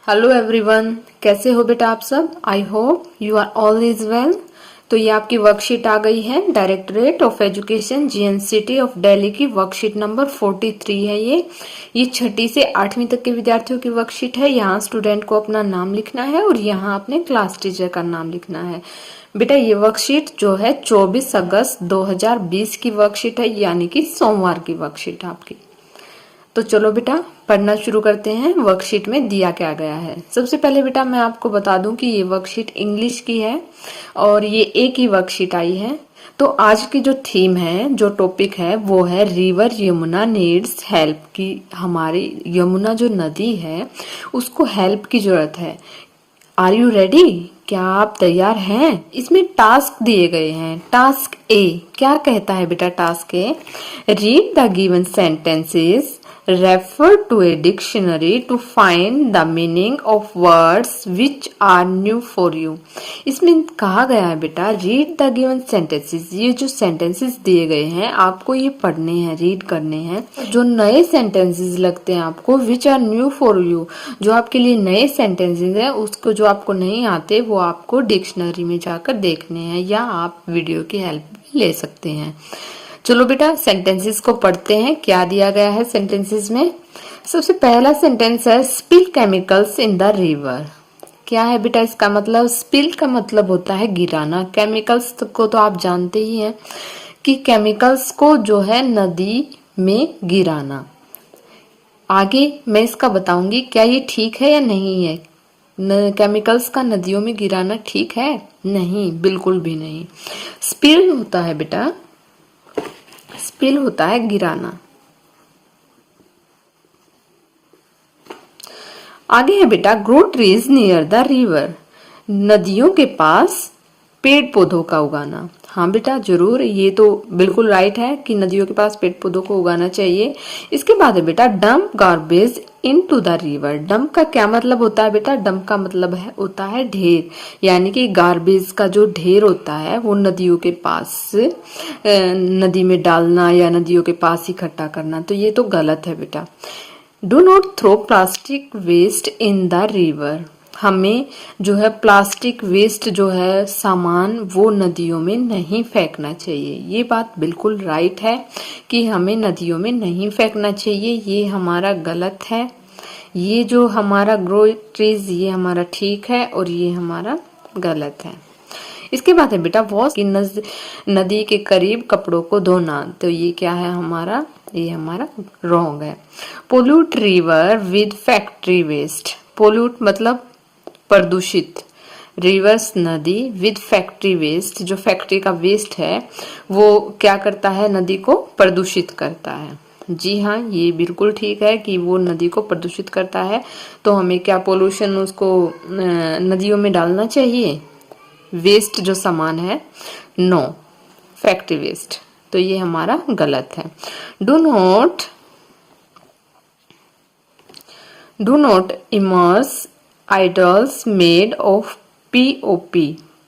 Hello everyone, कैसे हो बेटा आप सब। I hope you are all is well. तो ये आपकी वर्कशीट आ गई है। Directorate of education GNCT of Delhi की वर्कशीट नंबर 43 है। ये छठी से 8वीं तक के विद्यार्थियों की वर्कशीट है। यहाँ स्टूडेंट को अपना नाम लिखना है और यहाँ अपने क्लास टीचर का नाम लिखना है। बेटा ये वर्कशीट जो है 24 अगस्त 2020 की वर्कशीट है, यानी कि सोमवार की वर्कशीट आपकी। तो चलो बेटा पढ़ना शुरू करते हैं। वर्कशीट में दिया क्या गया है। सबसे पहले बेटा मैं आपको बता दूं कि ये वर्कशीट इंग्लिश की है और ये एक ही वर्कशीट आई है। तो आज की जो थीम है, जो टॉपिक है, वो है रिवर यमुना नीड्स हेल्प। की हमारी यमुना जो नदी है उसको हेल्प की जरूरत है। Are you ready? क्या आप तैयार हैं? इसमें टास्क दिए गए हैं। टास्क ए क्या कहता है बेटा? Task A, read the given sentences, refer to a dictionary to find the meaning of words which are new for you। इसमें कहा गया है बेटा read the given sentences। ये जो sentences दिए गए हैं आपको ये पढ़ने हैं, रीड करने हैं। जो नए sentences लगते हैं आपको which are new for you, जो आपके लिए नए sentences हैं, उसको जो आपको नहीं आते वो आपको डिक्शनरी में जाकर देखने हैं या आप वीडियो की हेल्प ले सकते हैं। चलो बेटा सेंटेंसेस को पढ़ते हैं। क्या दिया गया है सेंटेंसेस में? सबसे पहला सेंटेंस है spill chemicals in the river. क्या है बेटा इसका मतलब? स्पिल का मतलब होता है गिराना। केमिकल्स को तो आप जानते ही हैं कि केमिकल्स को जो है नदी में गिराना। आगे मैं इसका बताऊंगी क्या ये ठीक है या नहीं है। केमिकल्स का नदियों में गिराना ठीक है? नहीं, बिल्कुल भी नहीं। स्पिल होता है बेटा, स्पिल होता है गिराना। आगे है बेटा grow trees near the river. नदियों के पास पेड़ पौधों का उगाना। हाँ बेटा जरूर, ये तो बिल्कुल राइट है कि नदियों के पास पेड़ पौधों को उगाना चाहिए। इसके बाद है बेटा dump garbage into the river. Dump का क्या मतलब होता है बेटा? डंप का मतलब है होता है ढेर, यानी कि गार्बेज का जो ढेर होता है वो नदियों के पास नदी में डालना या नदियों के पास इकट्ठा करना। तो ये तो गलत है बेटा। Do not throw plastic waste in the river. हमें जो है प्लास्टिक वेस्ट जो है सामान वो नदियों में नहीं फेंकना चाहिए। ये बात बिल्कुल राइट है कि हमें नदियों में नहीं फेंकना चाहिए, ये हमारा गलत है। ये जो हमारा ग्रो ट्रीज ये हमारा ठीक है और ये हमारा गलत है। इसके बाद है बेटा वॉश की नदी के करीब कपड़ों को धोना। तो ये क्या है हमारा? ये हमारा रॉन्ग है। Pollute river with factory waste. Pollute मतलब प्रदूषित, रिवर्स नदी, विद फैक्ट्री वेस्ट, जो फैक्ट्री का वेस्ट है वो क्या करता है? नदी को प्रदूषित करता है। जी हाँ, ये बिल्कुल ठीक है कि वो नदी को प्रदूषित करता है। तो हमें क्या पोल्यूशन उसको नदियों में डालना चाहिए? वेस्ट जो सामान है, नो, फैक्ट्री वेस्ट। तो ये हमारा गलत है। Do not immerse idols made of POP,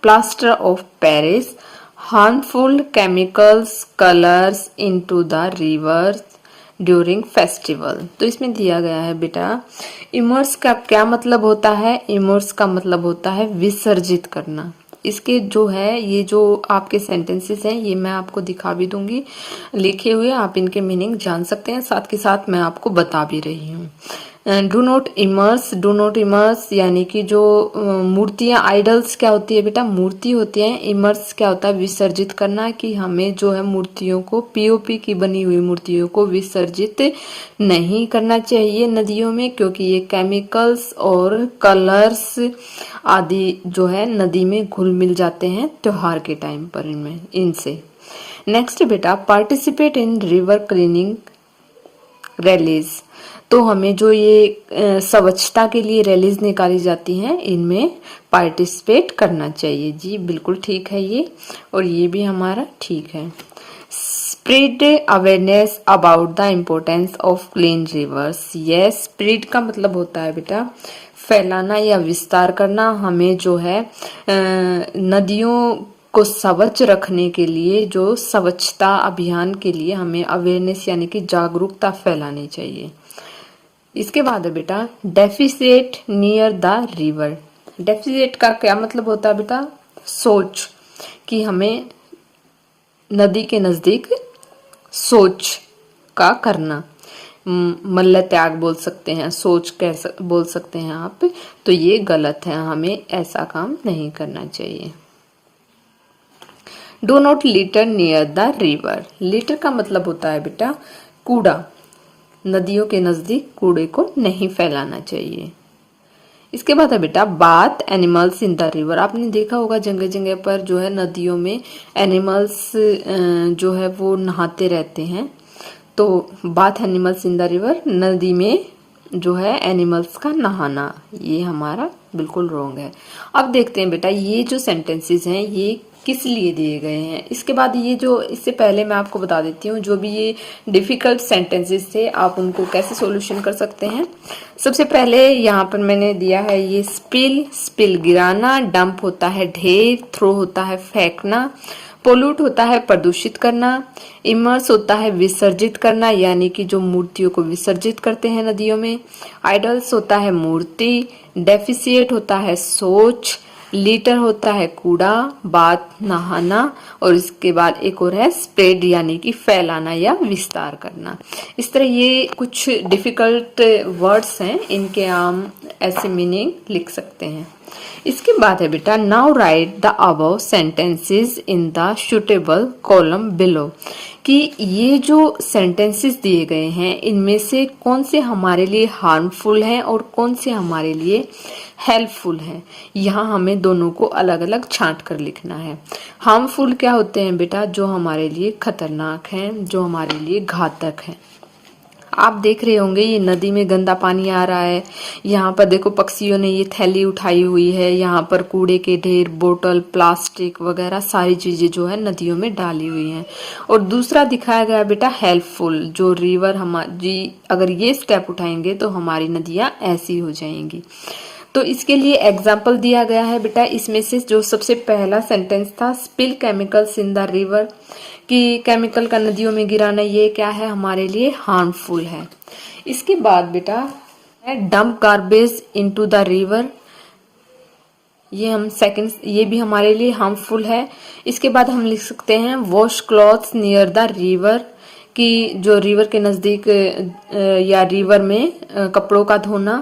plaster of Paris, harmful chemicals, colors into the rivers during festival। तो इसमें दिया गया है बेटा इमर्स का क्या मतलब होता है? इमर्स का मतलब होता है विसर्जित करना। इसके जो है ये जो आपके सेंटेंसेस हैं ये मैं आपको दिखा भी दूंगी लिखे हुए, आप इनके मीनिंग जान सकते हैं। साथ के साथ मैं आपको बता भी रही हूँ। डू नॉट इमर्स यानी कि जो मूर्तियां, आइडल्स क्या होती है बेटा? मूर्ति होती है। इमर्स क्या होता है? विसर्जित करना। कि हमें जो है मूर्तियों को, पीओपी की बनी हुई मूर्तियों को विसर्जित नहीं करना चाहिए नदियों में, क्योंकि ये केमिकल्स और कलर्स आदि जो है नदी में घुल मिल जाते हैं त्योहार के टाइम पर इनसे। नेक्स्ट बेटा participate in river cleaning rallies. तो हमें जो ये स्वच्छता के लिए रैलीज निकाली जाती हैं इनमें पार्टिसिपेट करना चाहिए। जी बिल्कुल ठीक है ये, और ये भी हमारा ठीक है। Spread awareness about the importance of clean reverse. Yes, spread का मतलब होता है बेटा फैलाना या विस्तार करना। हमें जो है नदियों को स्वच्छ रखने के लिए, जो स्वच्छता अभियान के लिए हमें अवेयरनेस यानी कि जागरूकता फैलानी चाहिए। इसके बाद है बेटा deficit near the river. Deficit का क्या मतलब होता है बेटा? सोच, कि हमें नदी के नजदीक सोच का करना, मल्ल त्याग बोल सकते हैं, सोच बोल सकते हैं आप। तो ये गलत है, हमें ऐसा काम नहीं करना चाहिए। Do not litre near the river. Litre का मतलब होता है बेटा कूड़ा, नदियों के नजदीक कूड़े को नहीं फैलाना चाहिए। इसके बाद है बेटा bath animals in the river. आपने देखा होगा जगह जगह पर जो है नदियों में एनिमल्स जो है वो नहाते रहते हैं। तो bath animals in the river, नदी में जो है एनिमल्स का नहाना, ये हमारा बिल्कुल रॉन्ग है। अब देखते हैं बेटा ये जो सेंटेंसेस हैं ये किस लिए दिए गए हैं। इसके बाद ये जो, इससे पहले मैं आपको बता देती हूँ जो भी ये डिफिकल्ट सेंटेंसेस थे आप उनको कैसे सॉल्यूशन कर सकते हैं। सबसे पहले यहाँ पर मैंने दिया है ये स्पिल, स्पिल गिराना, डंप होता है ढेर, थ्रो होता है फेंकना, पोल्यूट होता है प्रदूषित करना, इमर्स होता है विसर्जित करना यानी कि जो मूर्तियों को विसर्जित करते हैं नदियों में, आइडल्स होता है मूर्ति, डेफिसिएट होता है सोच, लीटर होता है कूड़ा, बात नहाना, और इसके बाद एक और है स्प्रेड यानी कि फैलाना या विस्तार करना। इस तरह ये कुछ डिफिकल्ट वर्ड्स हैं, इनके हम ऐसे मीनिंग लिख सकते हैं। इसके बाद है बेटा now right the above sentences in the suitable column below, कि ये जो सेंटेंसेस दिए गए हैं इनमें से कौन से हमारे लिए हार्मफुल हैं और कौन से हमारे लिए हेल्पफुल हैं। यहाँ हमें दोनों को अलग अलग छांट कर लिखना है। हार्मफुल क्या होते हैं बेटा? जो हमारे लिए खतरनाक हैं, जो हमारे लिए घातक हैं। आप देख रहे होंगे ये नदी में गंदा पानी आ रहा है, यहाँ पर देखो पक्षियों ने ये थैली उठाई हुई है, यहाँ पर कूड़े के ढेर, बोतल, प्लास्टिक वगैरह सारी चीजें जो है नदियों में डाली हुई हैं। और दूसरा दिखाया गया बेटा हेल्पफुल, जो रिवर हमारी अगर ये स्टेप उठाएंगे तो हमारी नदियां ऐसी हो जाएंगी। तो इसके लिए एग्जाम्पल दिया गया है बेटा, इसमें से जो सबसे पहला सेंटेंस था spill chemicals in the river, कि केमिकल का नदियों में गिराना ये क्या है? हमारे लिए हार्मफुल है। इसके बाद बेटा dump garbage into the river, ये हम सेकंड, ये भी हमारे लिए हार्मफुल है। इसके बाद हम लिख सकते हैं wash clothes near the river, कि जो रिवर के नजदीक या रिवर में कपड़ों का धोना।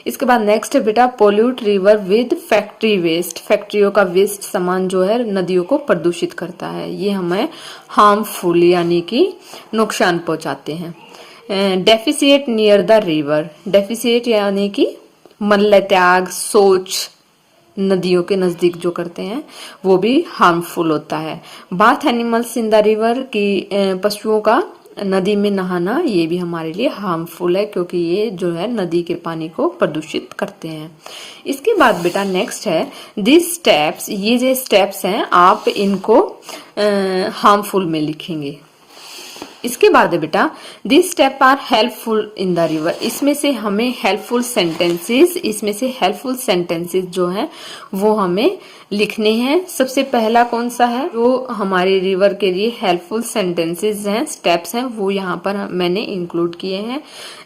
इसके बाद नेक्स्ट है बेटा pollute river with factory waste, फैक्ट्रियों का वेस्ट सामान जो है नदियों को प्रदूषित करता है, ये हमें हार्मफुल यानी कि नुकसान पहुंचाते हैं। Deficit near the river, deficit यानी कि मल त्याग, सोच नदियों के नजदीक जो करते हैं वो भी हार्मफुल होता है। Bath animals in the river, की पशुओं का नदी में नहाना, ये भी हमारे लिए हार्मफुल है क्योंकि ये जो है नदी के पानी को प्रदूषित करते हैं। इसके बाद बेटा नेक्स्ट है दिस स्टेप्स, ये जो स्टेप्स हैं आप इनको हार्मफुल में लिखेंगे। इसके बाद है बेटा this step are helpful in the river, इसमें से हमें हेल्पफुल सेंटेंसेस जो हैं वो हमें लिखने हैं। सबसे पहला कौन सा है जो हमारे रिवर के लिए हेल्पफुल सेंटेंसेस हैं, स्टेप्स हैं, वो यहाँ पर मैंने इंक्लूड किए हैं।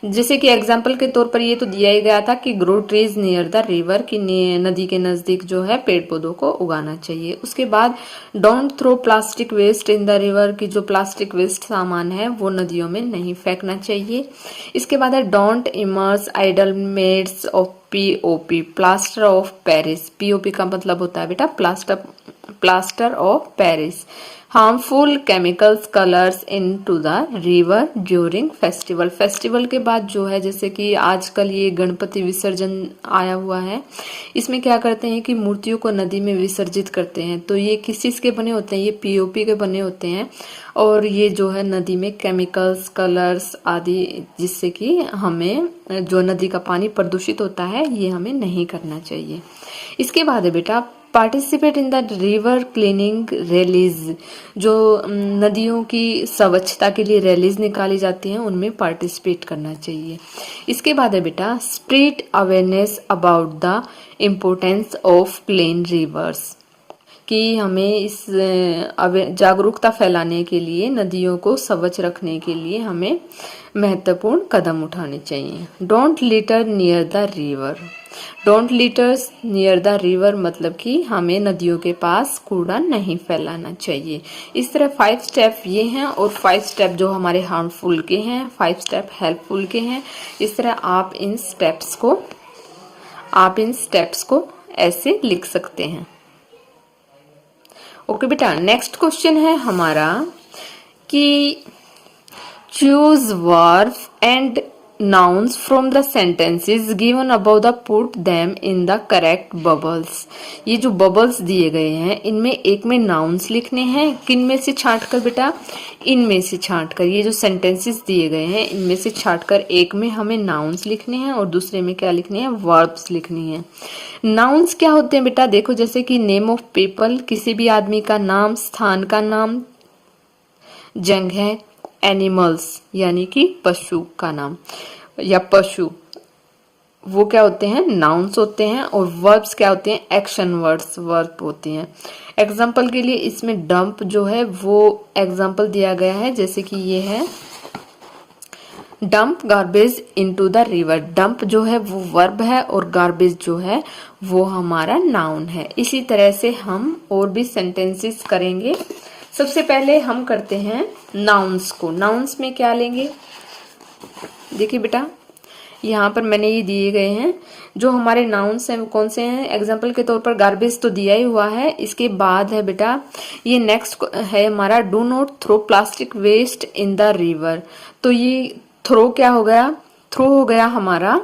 जैसे कि एग्जाम्पल के तौर पर ये तो दिया ही गया था कि grow trees near the river, की नदी के नजदीक जो है पेड़ पौधों को उगाना चाहिए। उसके बाद don't throw plastic waste in the river, की जो प्लास्टिक वेस्ट सामान है वो नदियों में नहीं फेंकना चाहिए। इसके बाद है don't immerse idol made of POP, plaster of Paris, POP का मतलब होता है बेटा plaster of Paris, harmful chemicals colours into the river during festival. Festival के बाद जो है जैसे कि आजकल ये गणपति विसर्जन आया हुआ है, इसमें क्या करते हैं कि मूर्तियों को नदी में विसर्जित करते हैं। तो ये किस चीज के बने होते हैं? ये पीओपी के बने होते हैं, और ये जो है नदी में केमिकल्स कलर्स आदि, जिससे कि हमें जो नदी का पानी प्रदूषित होता है ये हमें नहीं करना चाहिए। इसके बाद है बेटा participate in the river cleaning rallies, जो नदियों की स्वच्छता के लिए रैलीज निकाली जाती हैं उनमें पार्टिसिपेट करना चाहिए। इसके बाद है बेटा spread awareness about the importance of clean reverse, कि हमें इस जागरूकता फैलाने के लिए, नदियों को स्वच्छ रखने के लिए हमें महत्वपूर्ण कदम उठाने चाहिए। Don't litre near the river. Don't litre near the river मतलब कि हमें नदियों के पास कूड़ा नहीं फैलाना चाहिए। इस तरह 5 स्टेप ये हैं और 5 स्टेप जो हमारे हार्मफुल के हैं, 5 स्टेप हेल्पफुल के हैं। इस तरह आप इन स्टेप्स को ऐसे लिख सकते हैं। ओके बेटा, नेक्स्ट क्वेश्चन है हमारा कि choose verb and nouns from the sentences given above the put them in the correct bubbles। ये जो bubbles दिए गए हैं इनमें एक में nouns लिखने हैं, किन में से छांट कर बेटा, इनमें से छांट कर। ये जो sentences दिए गए हैं इनमें से छांट कर एक में हमें nouns लिखने हैं और दूसरे में क्या लिखने हैं, verbs लिखनी है। nouns क्या होते हैं बेटा, देखो जैसे कि name of people किसी भी आदमी का नाम, स्थान का नाम, जगह, एनिमल्स यानी कि पशु का नाम या पशु, वो क्या होते हैं, नाउन्स होते हैं। और वर्ब्स क्या होते हैं, एक्शन वर्ड्स, वर्ब होते हैं। एग्जाम्पल के लिए इसमें डंप जो है वो एग्जाम्पल दिया गया है, जैसे कि ये है dump garbage into the river. Dump जो है वो वर्ब है और गार्बेज जो है वो हमारा नाउन है। इसी तरह से हम और भी सेंटेंसेस करेंगे। सबसे पहले हम करते हैं नाउन्स को। नाउन्स में क्या लेंगे, देखिए बेटा यहाँ पर मैंने ये दिए गए हैं जो हमारे नाउन्स हैं वो कौन से हैं। एग्जाम्पल के तौर पर गार्बेज तो दिया ही हुआ है। इसके बाद है बेटा ये नेक्स्ट है हमारा do not throw plastic waste in the river. तो ये थ्रो क्या हो गया, थ्रो हो गया हमारा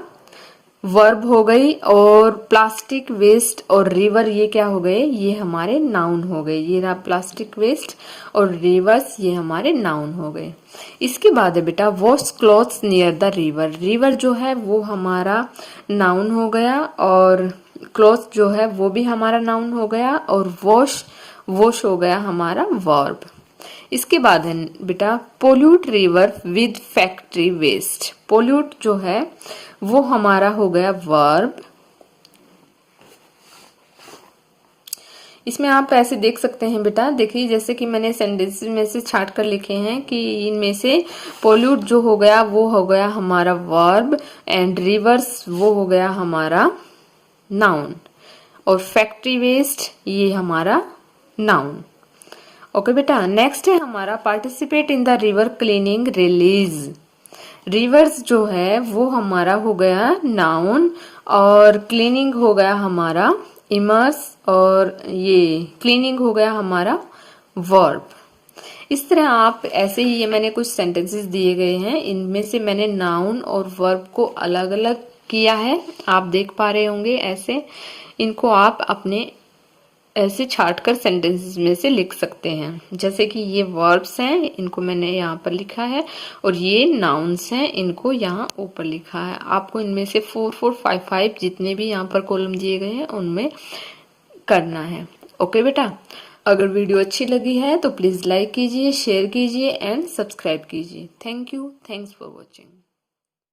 वर्ब हो गई, और प्लास्टिक वेस्ट और रिवर ये क्या हो गए, ये हमारे नाउन हो गए। ये रहा प्लास्टिक वेस्ट और रिवर्स, ये हमारे नाउन हो गए। इसके बाद है बेटा wash clothes near the river. River जो है वो हमारा नाउन हो गया और क्लॉथ जो है वो भी हमारा नाउन हो गया और वॉश हो गया हमारा वर्ब। इसके बाद है बेटा pollute river with factory waste. Pollute जो है वो हमारा हो गया वर्ब। इसमें आप ऐसे देख सकते हैं बेटा, देखिए जैसे कि मैंने सेंटेंसेस में से छांट कर लिखे हैं कि इनमें से पोल्यूट जो हो गया वो हो गया हमारा वर्ब एंड रिवर्स वो हो गया हमारा नाउन और फैक्ट्री वेस्ट ये हमारा नाउन। ओके बेटा, नेक्स्ट है हमारा participate in the river cleaning release. Reverse जो है वो हमारा हो गया नाउन और क्लीनिंग हो गया हमारा इमर्स और ये क्लीनिंग हो गया हमारा वर्ब। इस तरह आप ऐसे ही, ये मैंने कुछ सेंटेंसेस दिए गए हैं, इनमें से मैंने नाउन और वर्ब को अलग अलग किया है, आप देख पा रहे होंगे। ऐसे इनको आप अपने ऐसे छाट कर सेंटेंसेस में से लिख सकते हैं। जैसे कि ये वर्ब्स हैं, इनको मैंने यहाँ पर लिखा है और ये नाउन्स हैं, इनको यहाँ ऊपर लिखा है। आपको इनमें से 4 4 5 5 जितने भी यहाँ पर कॉलम दिए गए हैं उनमें करना है। ओके बेटा, अगर वीडियो अच्छी लगी है तो प्लीज लाइक कीजिए, शेयर कीजिए एंड सब्सक्राइब कीजिए। Thank you, thanks for watching.